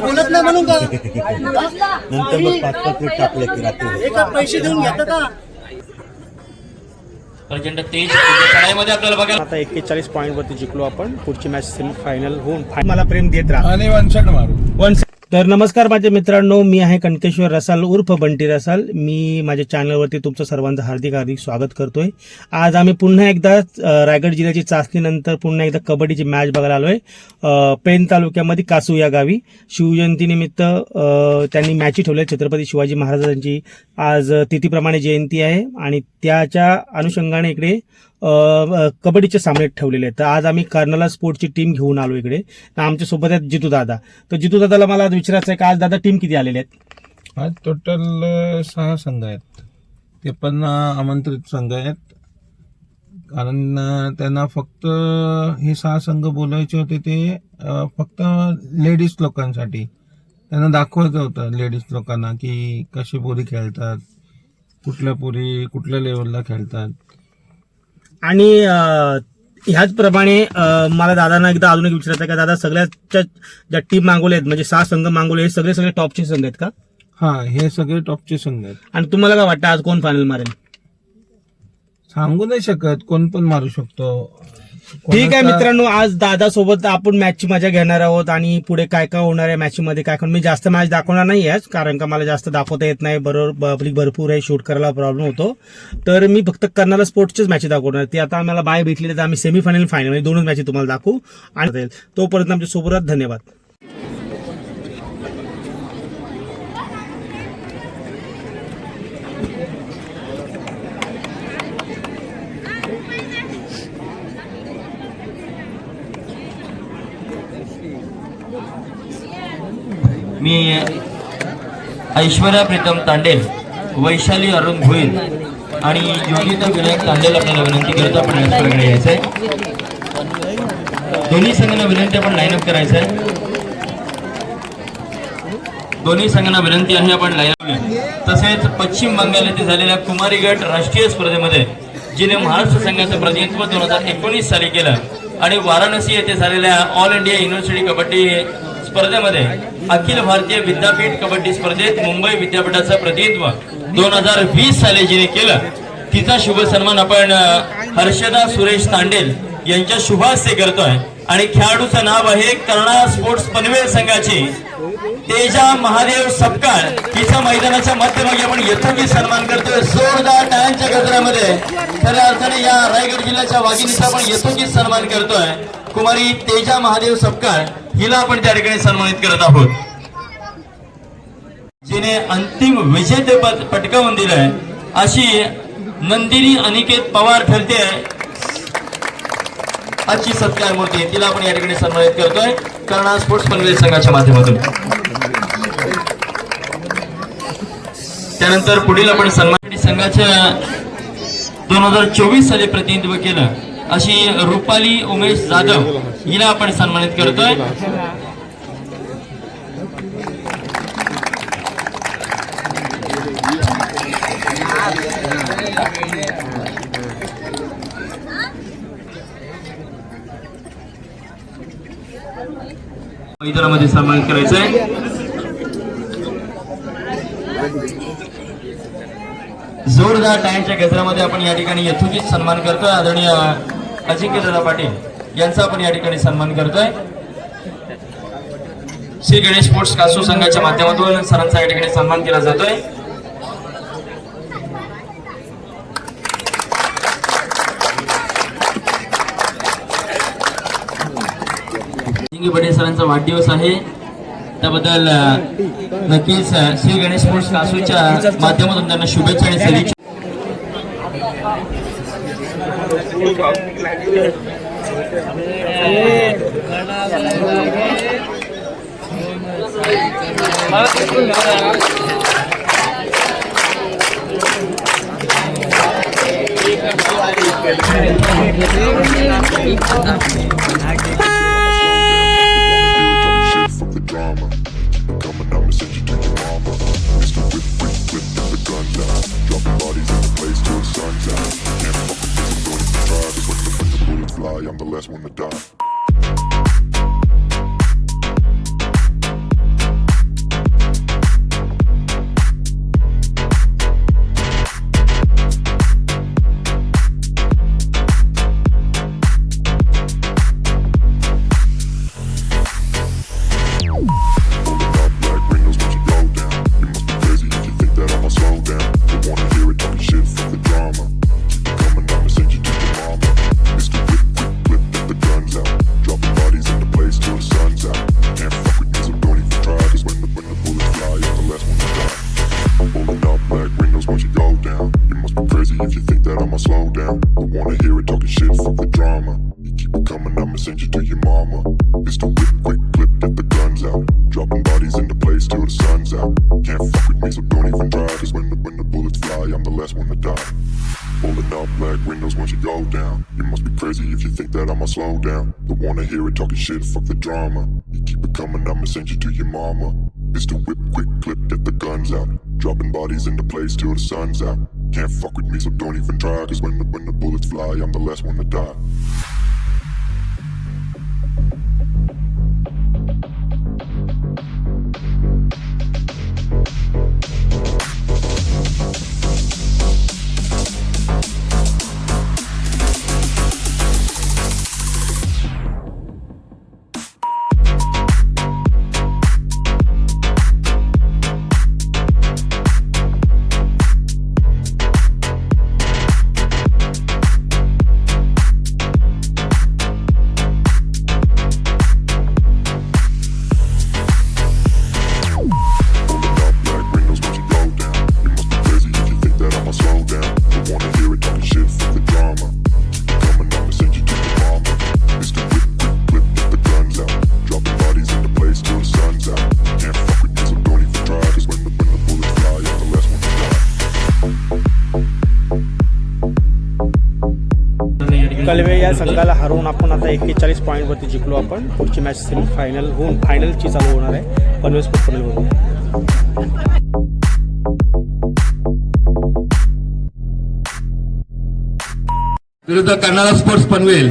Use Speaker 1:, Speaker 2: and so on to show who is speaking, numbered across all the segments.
Speaker 1: बोलत नाही म्हणून का
Speaker 2: नंतर मग 5-5 फूट टाकले की रात्री
Speaker 1: एका पैसे देऊन घेतात का
Speaker 3: प्रचंड तेज चढाईमध्ये आपल्याला बघायला
Speaker 4: आता 41 पॉईंट वरती जिंकलो आपण. पुढची मॅच सेमी फायनल होऊन मला प्रेम देत राहा
Speaker 5: आणि वन शॉट मारू.
Speaker 4: तर नमस्कार माझे मित्रांनो, मी आहे कणकेश्वर रसाल उर्फ बंटी रसाल. मी माझ्या चॅनलवरती तुमचं सर्वांचं हार्दिक हार्दिक स्वागत करतोय. आज आम्ही पुन्हा एकदा रायगड जिल्ह्याची चाचणीनंतर पुन्हा एकदा कबड्डीची मॅच बघायला आलोय. पेण तालुक्यामध्ये कासू या गावी शिवजयंतीनिमित्त त्यांनी मॅची ठेवल्या. छत्रपती शिवाजी महाराजांची आज तिथीप्रमाणे जयंती आहे आणि त्याच्या अनुषंगाने इकडे कबड्डीचे सामने ठेवलेले आहेत. तर आज आम्ही कर्नाला स्पोर्टची टीम घेऊन आलो इकडे. आमच्या सोबत आहेत जितू दादा. तर जितू दादाला मला विचारायचं आहे की आज दादा टीम किती आलेले आहेत?
Speaker 5: आज टोटल 6 संघ आहेत. ते पण आमंत्रित संघ आहेत, कारण त्यांना फक्त हे 6 संघ बोलायचे होते. ते फक्त लेडीज लोकांसाठी त्यांना दाखवायचं होतं, लेडीज लोकांना की कशी पोरी खेळतात, कुठल्या पोरी कुठल्या लेवलला खेळतात.
Speaker 4: आणि ह्याचप्रमाणे मला दादांना एकदा अजून एक विचारायचं आहे का दादा, सगळ्याच्या ज्या टीम मागवल्या आहेत म्हणजे 6 संघ मागवले, हे सगळे टॉपचे संघ आहेत का?
Speaker 5: हा, हे सगळे टॉपचे संघ आहेत.
Speaker 4: आणि तुम्हाला काय वाटतं आज कोण फायनल मारेल?
Speaker 5: सांगू नाही शकत, कोण पण मारू शकतो.
Speaker 4: ठीक आहे मित्रांनो, आज दादा सोबत आपण मॅचची मजा घेणार आहोत आणि पुढे काय काय होणार आहे मॅच मध्ये काय. मी जास्त मॅच दाखवणार नाही आहे, कारण का मला जास्त दाखवता येत नाही. बरोबर पब्लिक भरपूर आहे, शूट करायला प्रॉब्लेम होतो. तर मी फक्त कर्नाला स्पोर्ट्सचेच मॅच दाखवणार. ती आता आम्हाला बाय भेटली तर आम्ही सेमीफायनल फायनल म्हणजे 2च मॅच तुम्हाला दाखवू. आणि तोपर्यंत आमच्या सोबत धन्यवाद.
Speaker 3: मी ऐश्वर्या प्रीतम तांडेल, वैशाली अरुण भोईर आणि योगिता विनायक तांडेल आपल्याला विनंती करतो आपण मॅचकडे यायचं आहे. दोन्ही संघांना विनंती आपण लाईनअप करायचं आहे. दोन्ही संघांना विनंती आहे आपण लाईनअप. तसेच पश्चिम बंगाल येथे झालेल्या कुमारी गट राष्ट्रीय स्पर्धेमध्ये जिने महाराष्ट्र संघाचं प्रतिनिधित्व 2019 साली केलं आणि वाराणसी येथे झालेल्या ऑल इंडिया युनिव्हर्सिटी कबड्डी स्पर्धेमध्ये अखिल भारतीय विद्यापीठ कबड्डी स्पर्धेत मुंबई विद्यापीठाचं प्रतिनिधित्व 2020 साली जिने केलं, तिचा शुभ सन्मान आपण हर्षदा सुरेश तांडेल यांच्या शुभ हस्ते करतोय. आणि खेळाडूचं नाव आहे कर्नाळा स्पोर्ट्स पनवेल संघाची तेजा महादेव सपकाळ. तिचा मैदानाच्या मध्यभागी आपण यथोचित सन्मान करतोय. जोरदार टाळ्यांच्या गजरामध्ये खऱ्या अर्थाने या रायगड जिल्ह्याच्या वाघिणीचा आपण यथोचित सन्मान करतोय. कुमारी तेजा महादेव सपकाळ हिला आपण त्या ठिकाणी सन्मानित करत आहोत, जिने अंतिम विजेतेपद पटकावून दिलंय. अशी नंदिनी अनिकेत पवार ठरते आजची सत्कार मूर्ती, तिला आपण या ठिकाणी सन्मानित करतोय कर्नाळा स्पोर्ट्स पनवेल संघाच्या माध्यमातून. त्यानंतर पुढील आपण सन्मान संघाच्या 2024 साली प्रतिनिधित्व केलं अशी रुपाली उमेश जाधव हिला आपण सन्मानित करतोय. मैदानामध्ये सन्मानित करायचंय. जोरदार टाळ्यांच्या गजरामध्ये आपण या ठिकाणी यथोचित सन्मान करतोय. आदरणीय अजिंक्य दादा पाटील यांचा आपण या ठिकाणी सन्मान करतोय. श्री गणेश स्पोर्ट्स कासू संघाच्या माध्यमातून सरांचा या ठिकाणी सन्मान केला जातोय. बडे सरांचा वाढदिवस आहे, त्याबद्दल नक्कीच श्री गणेश स्पोर्ट्स कासूच्या माध्यमातून त्यांना शुभेच्छा आणि सदिच्छा.
Speaker 6: Drama coming out and send you to your mama. Mr. Whip, the gun down. Dropping bodies in the place till the sun's out. Can't fuck with this, I'm going to try. I'ma slow down. Don't wanna hear it talking shit, fuck the drama. You keep it coming, I'ma send you to your mama. It's the whip, quick clip, get the guns out. Dropping bodies in the place till the sun's out. Can't fuck with me, so don't even try. Cause when the bullets fly, I'm the last one to die.
Speaker 4: कलवे या संघाला हरवून आपण आता 41 पॉईंटवरती जिंकलो आपण. पुढची match semifinal होऊन फायनलची चालू होणार आहे पनवेल स्पोर्ट्स पनवेलवरून.
Speaker 7: विरुद्ध कर्नाटक स्पोर्ट्स पनवेल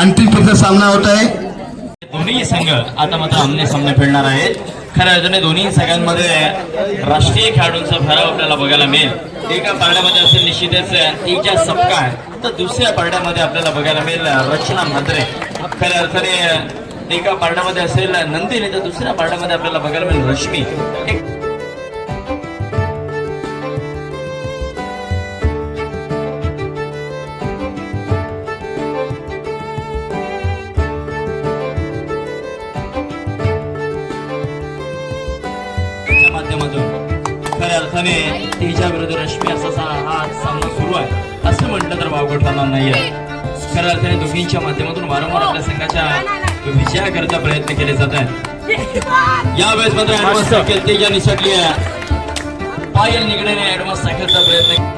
Speaker 7: अंतिम फेरीचा सामना होत आहे.
Speaker 3: दोन्ही संघ आता मात्र आमने सामने खेळणार आहेत. खऱ्या अर्थाने दोन्ही संघांमध्ये राष्ट्रीय खेळाडूंचा भराव आपल्याला बघायला मिळेल. एका पारड्यामध्ये असेल निश्चितच तेजा सपकाळ, तर दुसऱ्या पारड्यामध्ये आपल्याला बघायला मिळेल रचना म्हात्रे. खऱ्या अर्थाने एका पारड्यामध्ये असेल नंदिनी, तर दुसऱ्या पारड्यामध्ये आपल्याला बघायला मिळेल रश्मी. माध्यमातून खऱ्या अर्थाने तेजा विरुद्ध रश्मी असा हा सामना सुरू आहे असं म्हटलं तर वावगं ठरणार नाहीये. खऱ्या अर्थाने दोघींच्या माध्यमातून वारंवार आपल्या संघाच्या विजयाकरता प्रयत्न केले जात आहेत. यावेळेस मात्र ऍडव्हान्स सायकल तेजा निसटली आहे. पायल निगडेने ऍडव्हान्स सायकलचा प्रयत्न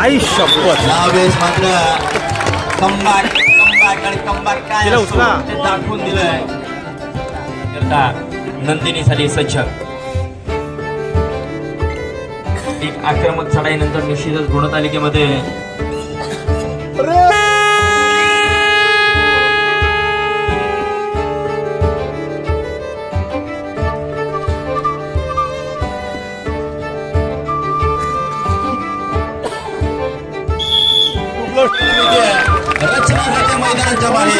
Speaker 4: आई शपथ.
Speaker 3: यावेळेस मात्र कमबॅक आणि कमबॅक काय असतो ते दाखवून दिलंय. नंदिनीसाठी सज्ज एक आक्रमक चढाईनंतर निश्चितच गुणतालिकेमध्ये रचना मैदानाच्या बाहेर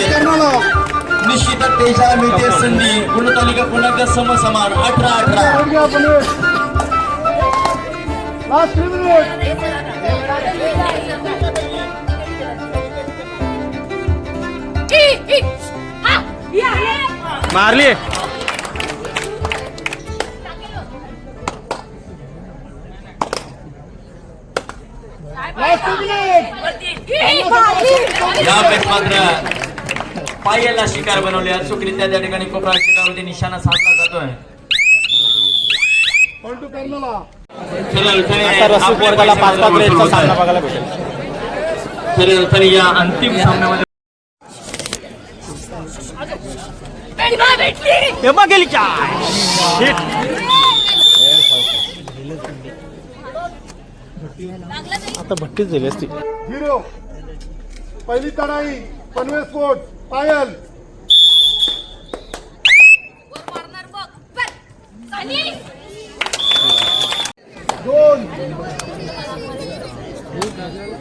Speaker 3: निश्चितच तेजाला मिळते संधी. गुणतालिका पुन्हा एकदा समसमान 18-18.
Speaker 4: मारली.
Speaker 3: यावेळेस मात्र पायाला शिकार बनवले अचूकरित्या त्या ठिकाणी कोपरा शिकारावरती निशाणा साधला जातोय.
Speaker 4: आता रसूख वर्गाला 5-5 रेडचा सामना बघायला भेटेल.
Speaker 3: खऱ्या अर्थाने या अंतिम सामन्यामध्ये
Speaker 4: गेली काय. आता भट्टीच झाली असती.
Speaker 8: हिरो पहिली तडाई पनवेल स्पोर्ट्स पायल. दोन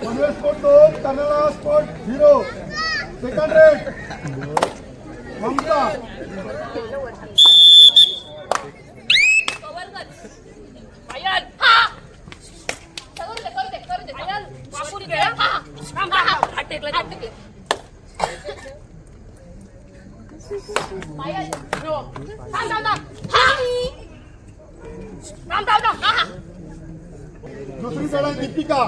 Speaker 8: Panvel sport 2 Karnataka sport 0. Second raid Mamata. दुसरी कडे दीपिका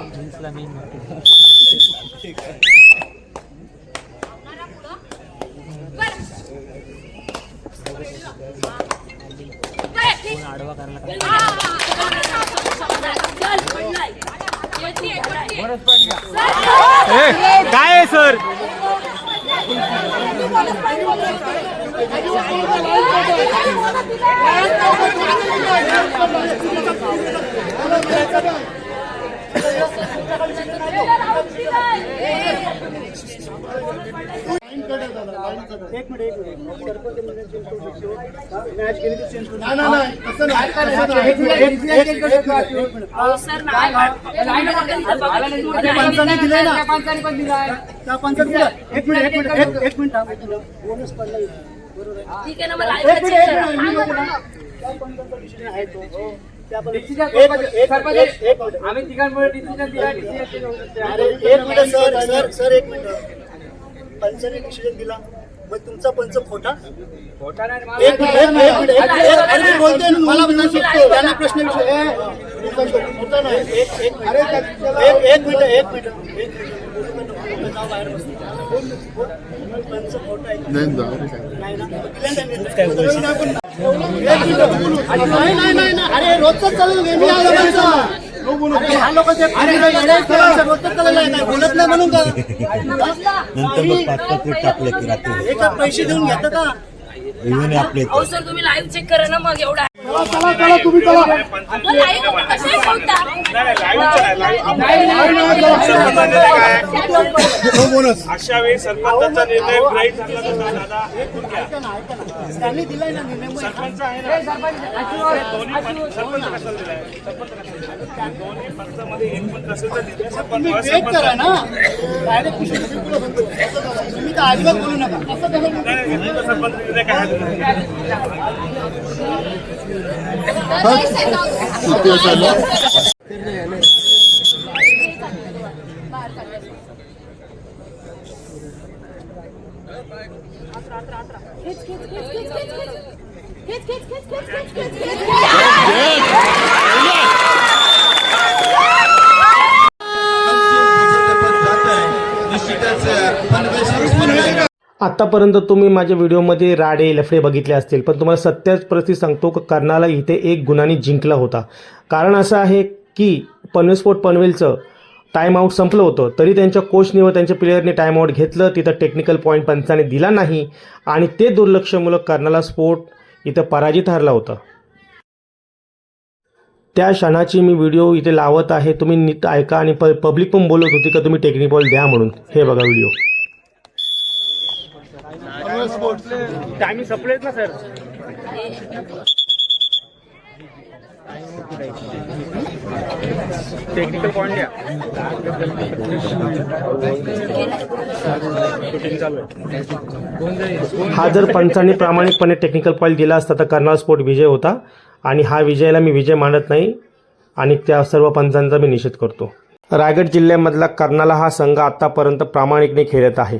Speaker 4: काय आहे सर?
Speaker 1: बोनस पडला
Speaker 9: ठीक आहे ना मग लाईव्ह चेक करा.
Speaker 1: आम्ही तिघांमुळे डिसिजन दिला. एक मिनिट सर सर एक मिनिट. पंचाने डिसिजन दिला मग तुमचा पंच खोटा एक मिनिट बोलते मला म्हणू शकतो त्यांना प्रश्न खोटा नाही. एक मिनिट बाहेर पंच खोटा आहे नाही. अरे रोजच चालू गेम बोलत नाही म्हणून का
Speaker 2: नंतर मग 5-5 फूट टाकले की रात्री
Speaker 1: एका पैसे देऊन घेतं का
Speaker 2: इव्हन आपले
Speaker 9: अहो सर तुम्ही लाईव्ह चेक करा ना मग एवढा
Speaker 8: चला तुम्ही चला
Speaker 9: लाईव्ह कसं ठेवता
Speaker 4: अशा वेळी सरपंचाचा निर्णय राईट झाला तर दादा
Speaker 1: त्यांनी दिलाय ना निर्णय
Speaker 4: सरपंच आहे ना दोन्ही सरपंच कशाला दिलाय? दोन्ही पंचामध्ये एक पण नसेल तर निर्णय
Speaker 1: तुम्ही वेट करा ना डायरेक्ट तुम्ही तर अजिबात बोलू नका असं कसं
Speaker 4: सरपंच निर्णय काय आतापर्यंत तुम्ही माझ्या व्हिडिओमध्ये राडे लफडे बघितले असतील, पण तुम्हाला सत्याच परिस्थिती सांगतो की कर्नाला इथे 1 गुणांनी जिंकला होता. कारण असं आहे की पनवेल स्पोर्ट पनवेलचं टाईम आऊट संपलं होतं तरी त्यांच्या कोचने व त्यांच्या प्लेयरने टाईम आऊट घेतलं. तिथं टेक्निकल पॉईंट पंचाने दिला नाही आणि ते दुर्लक्षमुळे कर्नाला स्पोर्ट इथं पराजित हरला होता. त्या क्षणाची मी व्हिडिओ इथे लावत आहे, तुम्ही नीट ऐका. आणि पब्लिक पण बोलत होती का तुम्ही टेक्निकल बॉल द्या म्हणून. हे बघा व्हिडिओ. टायमिंग संपलेत ना सर. टेक्निकल पॉईंट द्या. हा जर पंचांनी प्रामाणिकपणे टेक्निकल पॉईंट दिला असता तर कर्नाल स्पोर्ट विजय होता आणि हा विजयाला मी विजय मानत नाही आणि त्या सर्व पंचांचा मी निषेध करतो. रायगड जिल्ह्यामधला कर्नाला हा संघ आतापर्यंत प्रामाणिकने खेळत आहे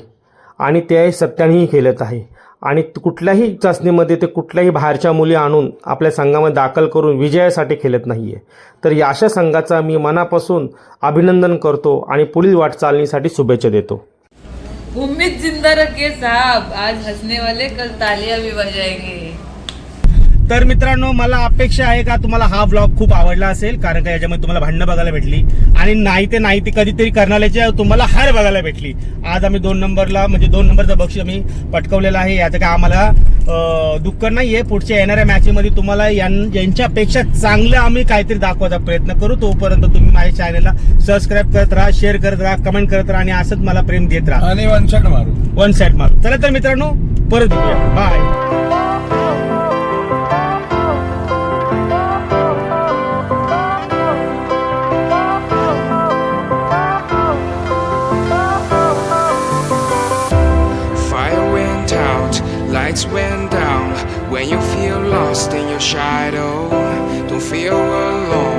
Speaker 4: आणि ते सत्यानेही खेळत आहे आणि कुठल्याही चाचणीमध्ये ते कुठल्याही बाहेरच्या मुली आणून आपल्या संघामध्ये दाखल करून विजयासाठी खेळत नाही आहे. तर या अशा संघाचा मी मनापासून अभिनंदन करतो आणि पुढील वाटचालीसाठी शुभेच्छा देतो.
Speaker 10: उम्मीद जिंदा रखे साहब, आज हंसने वाले कल तालियां भी बजाएंगे.
Speaker 4: तर मित्रांनो, मला अपेक्षा आहे का तुम्हाला हा ब्लॉग खूप आवडला असेल, कारण का याच्यामध्ये तुम्हाला भांडणं बघायला भेटली आणि नाही ते कधीतरी कर्नाल्याच्या तुम्हाला हार बघायला भेटली. आज आम्ही 2 नंबरचं बक्षीस आम्ही पटकवलेलं आहे. याचं काय आम्हाला दुःख नाहीये. पुढच्या येणाऱ्या मॅचमध्ये तुम्हाला यांच्यापेक्षा चांगलं आम्ही काहीतरी दाखवायचा प्रयत्न करू. तोपर्यंत तुम्ही माझ्या चॅनलला सबस्क्राईब करत राहा, शेअर करत राहा, कमेंट करत राहा आणि असंच मला प्रेम देत राहा
Speaker 5: आणि वन साइड मारू.
Speaker 4: चला तर मित्रांनो, परत भेटूया. Bye.
Speaker 11: Lights went down when you feel lost in your shadow. Don't feel alone.